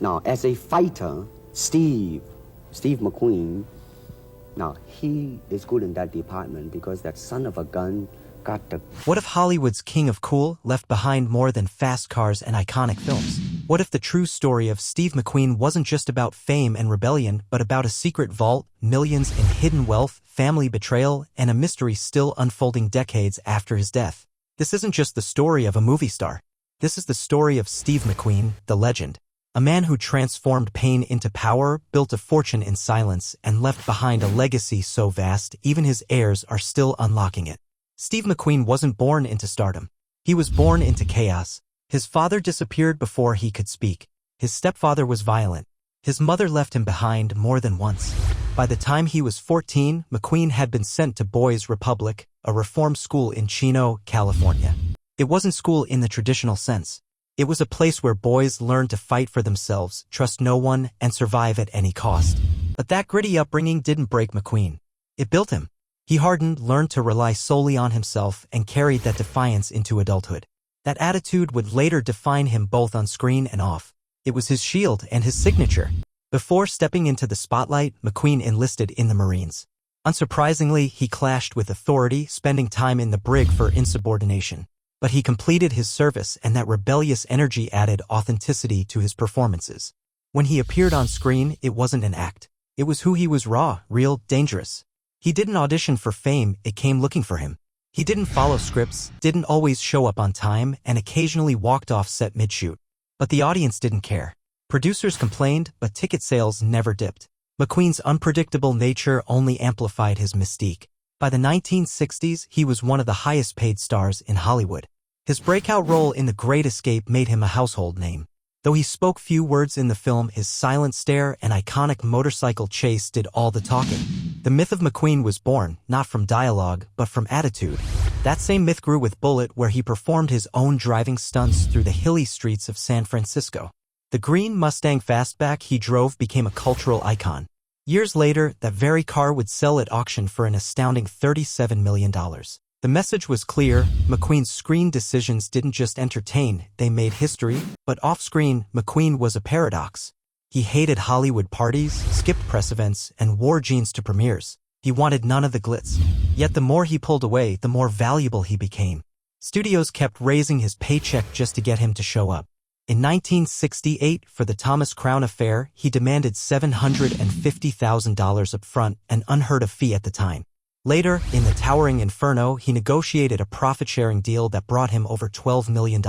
Now, as a fighter, Steve McQueen, now he is good in that department because that son of a gun got the... What if Hollywood's king of cool left behind more than fast cars and iconic films? What if the true story of Steve McQueen wasn't just about fame and rebellion, but about a secret vault, millions in hidden wealth, family betrayal, and a mystery still unfolding decades after his death? This isn't just the story of a movie star. This is the story of Steve McQueen, the legend. A man who transformed pain into power, built a fortune in silence, and left behind a legacy so vast even his heirs are still unlocking it. Steve McQueen wasn't born into stardom. He was born into chaos. His father disappeared before he could speak. His stepfather was violent. His mother left him behind more than once. By the time he was 14, McQueen had been sent to Boys Republic, a reform school in Chino, California. It wasn't school in the traditional sense. It was a place where boys learned to fight for themselves, trust no one, and survive at any cost. But that gritty upbringing didn't break McQueen. It built him. He hardened, learned to rely solely on himself, and carried that defiance into adulthood. That attitude would later define him both on screen and off. It was his shield and his signature. Before stepping into the spotlight, McQueen enlisted in the Marines. Unsurprisingly, he clashed with authority, spending time in the brig for insubordination. But he completed his service, and that rebellious energy added authenticity to his performances. When he appeared on screen, it wasn't an act. It was who he was: raw, real, dangerous. He didn't audition for fame, it came looking for him. He didn't follow scripts, didn't always show up on time, and occasionally walked off set mid-shoot. But the audience didn't care. Producers complained, but ticket sales never dipped. McQueen's unpredictable nature only amplified his mystique. By the 1960s, he was one of the highest-paid stars in Hollywood. His breakout role in The Great Escape made him a household name. Though he spoke few words in the film, his silent stare and iconic motorcycle chase did all the talking. The myth of McQueen was born, not from dialogue, but from attitude. That same myth grew with Bullitt, where he performed his own driving stunts through the hilly streets of San Francisco. The green Mustang fastback he drove became a cultural icon. Years later, that very car would sell at auction for an astounding $37 million. The message was clear: McQueen's screen decisions didn't just entertain, they made history. But off-screen, McQueen was a paradox. He hated Hollywood parties, skipped press events, and wore jeans to premieres. He wanted none of the glitz. Yet the more he pulled away, the more valuable he became. Studios kept raising his paycheck just to get him to show up. In 1968, for the Thomas Crown Affair, he demanded $750,000 up front, an unheard-of fee at the time. Later, in The Towering Inferno, he negotiated a profit-sharing deal that brought him over $12 million.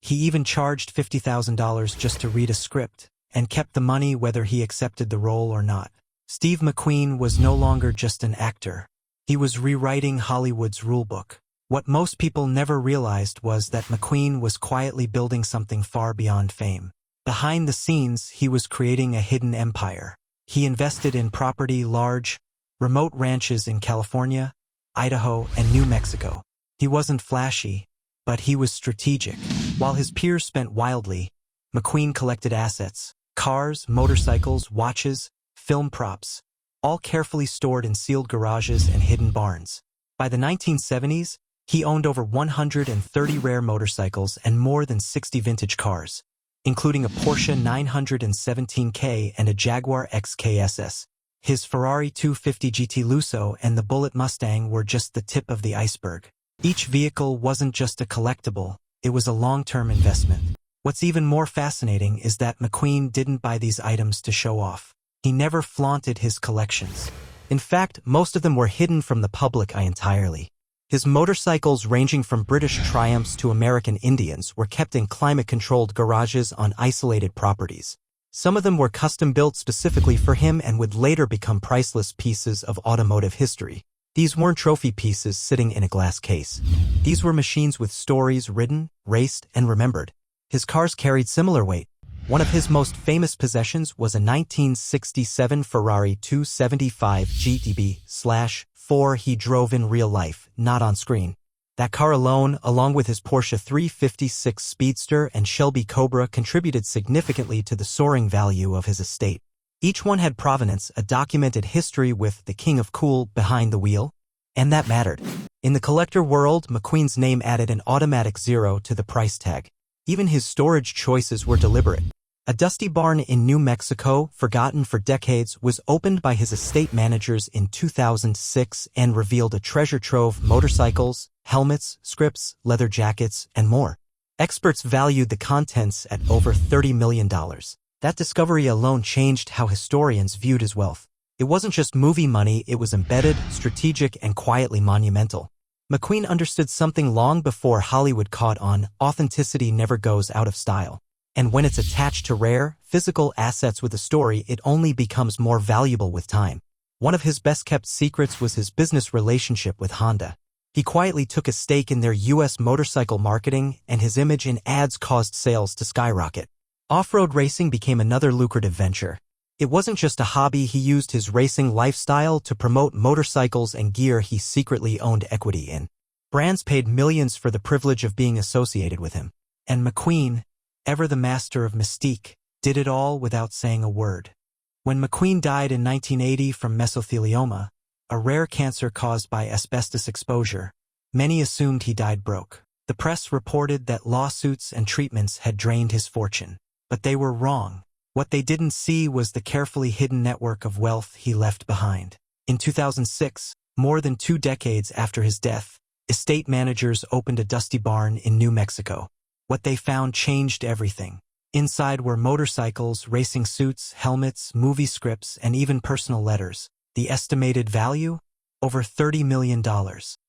He even charged $50,000 just to read a script, and kept the money whether he accepted the role or not. Steve McQueen was no longer just an actor. He was rewriting Hollywood's rulebook. What most people never realized was that McQueen was quietly building something far beyond fame. Behind the scenes, he was creating a hidden empire. He invested in property, large, remote ranches in California, Idaho, and New Mexico. He wasn't flashy, but he was strategic. While his peers spent wildly, McQueen collected assets: cars, motorcycles, watches, film props, all carefully stored in sealed garages and hidden barns. By the 1970s, he owned over 130 rare motorcycles and more than 60 vintage cars, including a Porsche 917K and a Jaguar XKSS. His Ferrari 250 GT Lusso and the Bullitt Mustang were just the tip of the iceberg. Each vehicle wasn't just a collectible, it was a long-term investment. What's even more fascinating is that McQueen didn't buy these items to show off. He never flaunted his collections. In fact, most of them were hidden from the public eye entirely. His motorcycles, ranging from British Triumphs to American Indians, were kept in climate-controlled garages on isolated properties. Some of them were custom-built specifically for him and would later become priceless pieces of automotive history. These weren't trophy pieces sitting in a glass case. These were machines with stories written, raced, and remembered. His cars carried similar weight. One of his most famous possessions was a 1967 Ferrari 275 GTB/4 he drove in real life, not on screen. That car alone, along with his Porsche 356 Speedster and Shelby Cobra, contributed significantly to the soaring value of his estate. Each one had provenance, a documented history with the king of cool behind the wheel, and that mattered. In the collector world, McQueen's name added an automatic zero to the price tag. Even his storage choices were deliberate. A dusty barn in New Mexico, forgotten for decades, was opened by his estate managers in 2006 and revealed a treasure trove: motorcycles, helmets, scripts, leather jackets, and more. Experts valued the contents at over $30 million. That discovery alone changed how historians viewed his wealth. It wasn't just movie money, it was embedded, strategic, and quietly monumental. McQueen understood something long before Hollywood caught on: authenticity never goes out of style. And when it's attached to rare, physical assets with a story, it only becomes more valuable with time. One of his best-kept secrets was his business relationship with Honda. He quietly took a stake in their U.S. motorcycle marketing, and his image in ads caused sales to skyrocket. Off-road racing became another lucrative venture. It wasn't just a hobby, he used his racing lifestyle to promote motorcycles and gear he secretly owned equity in. Brands paid millions for the privilege of being associated with him. And McQueen, ever the master of mystique, did it all without saying a word. When McQueen died in 1980 from mesothelioma, a rare cancer caused by asbestos exposure, many assumed he died broke. The press reported that lawsuits and treatments had drained his fortune. But they were wrong. What they didn't see was the carefully hidden network of wealth he left behind. In 2006, more than 2 decades after his death, estate managers opened a dusty barn in New Mexico. What they found changed everything. Inside were motorcycles, racing suits, helmets, movie scripts, and even personal letters. The estimated value? Over $30 million.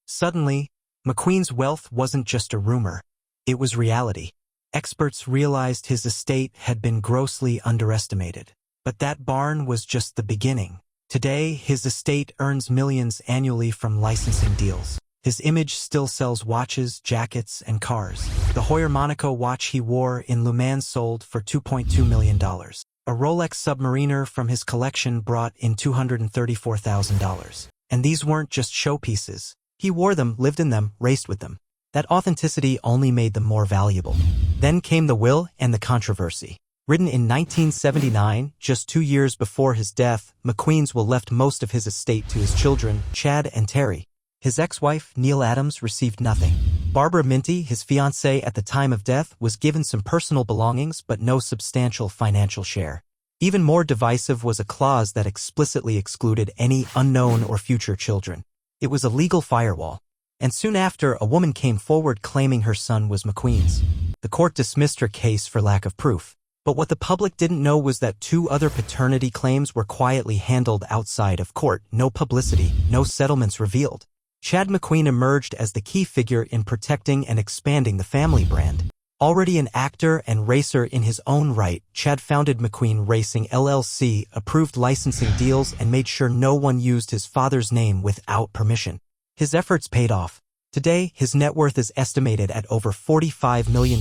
Suddenly, McQueen's wealth wasn't just a rumor. It was reality. Experts realized his estate had been grossly underestimated. But that barn was just the beginning. Today, his estate earns millions annually from licensing deals. His image still sells watches, jackets, and cars. The Heuer Monaco watch he wore in Le Mans sold for $2.2 million. A Rolex Submariner from his collection brought in $234,000. And these weren't just showpieces. He wore them, lived in them, raced with them. That authenticity only made them more valuable. Then came the will and the controversy. Written in 1979, just 2 years before his death, McQueen's will left most of his estate to his children, Chad and Terry. His ex-wife, Neil Adams, received nothing. Barbara Minty, his fiancée at the time of death, was given some personal belongings but no substantial financial share. Even more divisive was a clause that explicitly excluded any unknown or future children. It was a legal firewall. And soon after, a woman came forward claiming her son was McQueen's. The court dismissed her case for lack of proof. But what the public didn't know was that 2 other paternity claims were quietly handled outside of court. No publicity, no settlements revealed. Chad McQueen emerged as the key figure in protecting and expanding the family brand. Already an actor and racer in his own right, Chad founded McQueen Racing LLC, approved licensing deals, and made sure no one used his father's name without permission. His efforts paid off. Today, his net worth is estimated at over $45 million,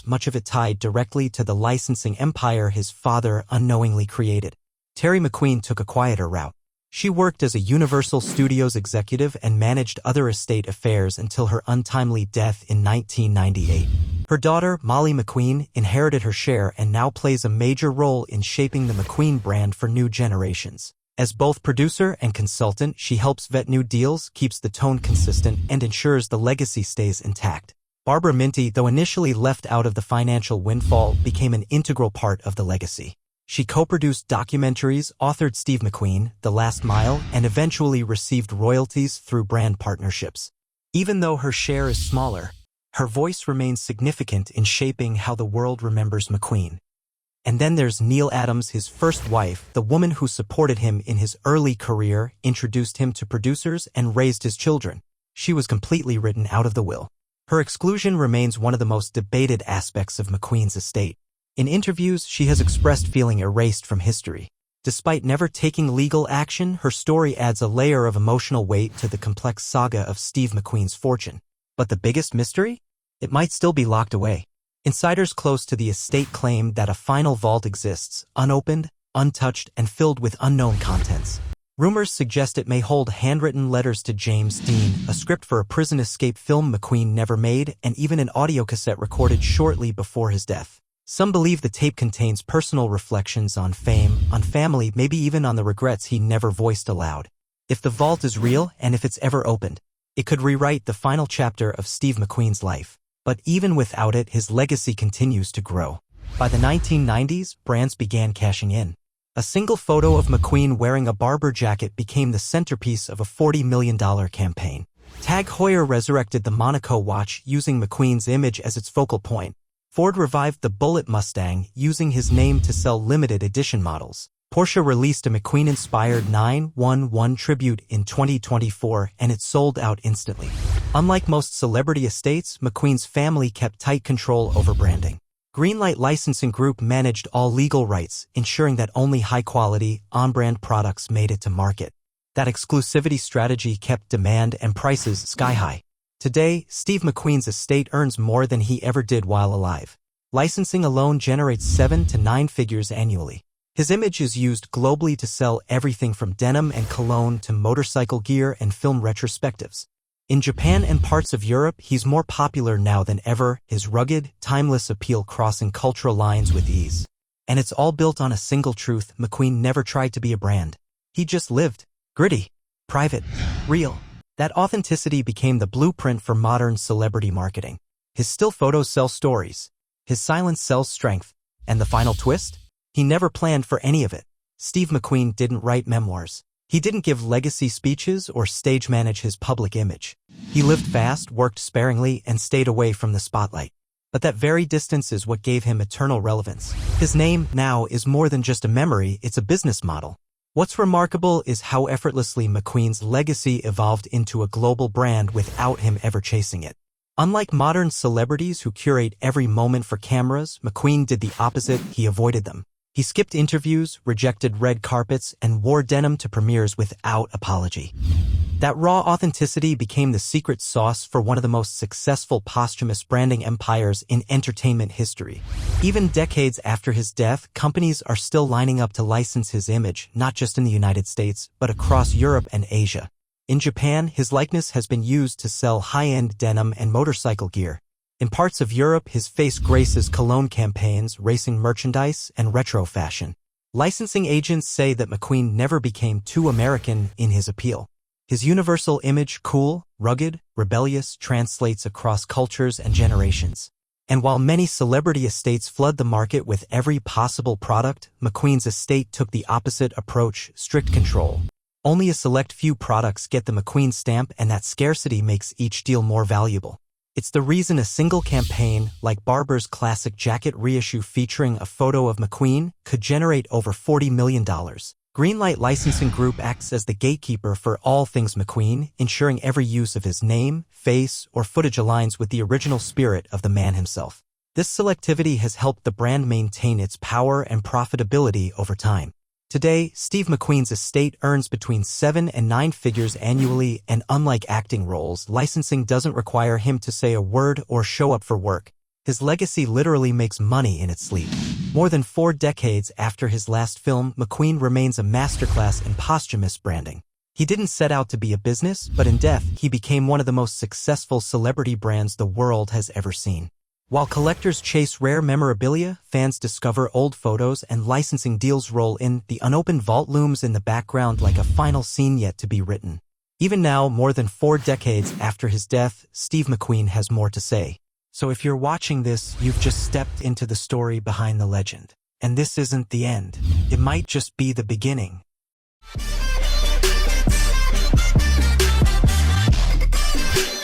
much of it tied directly to the licensing empire his father unknowingly created. Terry McQueen took a quieter route. She worked as a Universal Studios executive and managed other estate affairs until her untimely death in 1998. Her daughter, Molly McQueen, inherited her share and now plays a major role in shaping the McQueen brand for new generations. As both producer and consultant, she helps vet new deals, keeps the tone consistent, and ensures the legacy stays intact. Barbara Minty, though initially left out of the financial windfall, became an integral part of the legacy. She co-produced documentaries, authored Steve McQueen, The Last Mile, and eventually received royalties through brand partnerships. Even though her share is smaller, her voice remains significant in shaping how the world remembers McQueen. And then there's Neil Adams, his first wife, the woman who supported him in his early career, introduced him to producers, and raised his children. She was completely written out of the will. Her exclusion remains one of the most debated aspects of McQueen's estate. In interviews, she has expressed feeling erased from history. Despite never taking legal action, her story adds a layer of emotional weight to the complex saga of Steve McQueen's fortune. But the biggest mystery? It might still be locked away. Insiders close to the estate claim that a final vault exists, unopened, untouched, and filled with unknown contents. Rumors suggest it may hold handwritten letters to James Dean, a script for a prison escape film McQueen never made, and even an audio cassette recorded shortly before his death. Some believe the tape contains personal reflections on fame, on family, maybe even on the regrets he never voiced aloud. If the vault is real, and if it's ever opened, it could rewrite the final chapter of Steve McQueen's life. But even without it, his legacy continues to grow. By the 1990s, brands began cashing in. A single photo of McQueen wearing a Barber jacket became the centerpiece of a $40 million campaign. Tag Heuer resurrected the Monaco watch using McQueen's image as its focal point. Ford revived the Bullitt Mustang using his name to sell limited edition models. Porsche released a McQueen-inspired 911 tribute in 2024, and it sold out instantly. Unlike most celebrity estates, McQueen's family kept tight control over branding. Greenlight Licensing Group managed all legal rights, ensuring that only high-quality, on-brand products made it to market. That exclusivity strategy kept demand and prices sky-high. Today, Steve McQueen's estate earns more than he ever did while alive. Licensing alone generates 7 to 9 figures annually. His image is used globally to sell everything from denim and cologne to motorcycle gear and film retrospectives. In Japan and parts of Europe, he's more popular now than ever, his rugged, timeless appeal crossing cultural lines with ease. And it's all built on a single truth: McQueen never tried to be a brand. He just lived. Gritty. Private. Real. That authenticity became the blueprint for modern celebrity marketing. His still photos sell stories. His silence sells strength. And the final twist? He never planned for any of it. Steve McQueen didn't write memoirs. He didn't give legacy speeches or stage manage his public image. He lived fast, worked sparingly, and stayed away from the spotlight. But that very distance is what gave him eternal relevance. His name now is more than just a memory, it's a business model. What's remarkable is how effortlessly McQueen's legacy evolved into a global brand without him ever chasing it. Unlike modern celebrities who curate every moment for cameras, McQueen did the opposite: he avoided them. He skipped interviews, rejected red carpets, and wore denim to premieres without apology. That raw authenticity became the secret sauce for one of the most successful posthumous branding empires in entertainment history. Even decades after his death, companies are still lining up to license his image, not just in the United States, but across Europe and Asia. In Japan, his likeness has been used to sell high-end denim and motorcycle gear. In parts of Europe, his face graces cologne campaigns, racing merchandise, and retro fashion. Licensing agents say that McQueen never became too American in his appeal. His universal image, cool, rugged, rebellious, translates across cultures and generations. And while many celebrity estates flood the market with every possible product, McQueen's estate took the opposite approach: strict control. Only a select few products get the McQueen stamp, and that scarcity makes each deal more valuable. It's the reason a single campaign, like Barber's classic jacket reissue featuring a photo of McQueen, could generate over $40 million. Greenlight Licensing Group acts as the gatekeeper for all things McQueen, ensuring every use of his name, face, or footage aligns with the original spirit of the man himself. This selectivity has helped the brand maintain its power and profitability over time. Today, Steve McQueen's estate earns between 7 and 9 figures annually, and unlike acting roles, licensing doesn't require him to say a word or show up for work. His legacy literally makes money in its sleep. More than 4 decades after his last film, McQueen remains a masterclass in posthumous branding. He didn't set out to be a business, but in death, he became one of the most successful celebrity brands the world has ever seen. While collectors chase rare memorabilia, fans discover old photos, and licensing deals roll in, the unopened vault looms in the background like a final scene yet to be written. Even now, more than 4 decades after his death, Steve McQueen has more to say. So if you're watching this, you've just stepped into the story behind the legend. And this isn't the end. It might just be the beginning.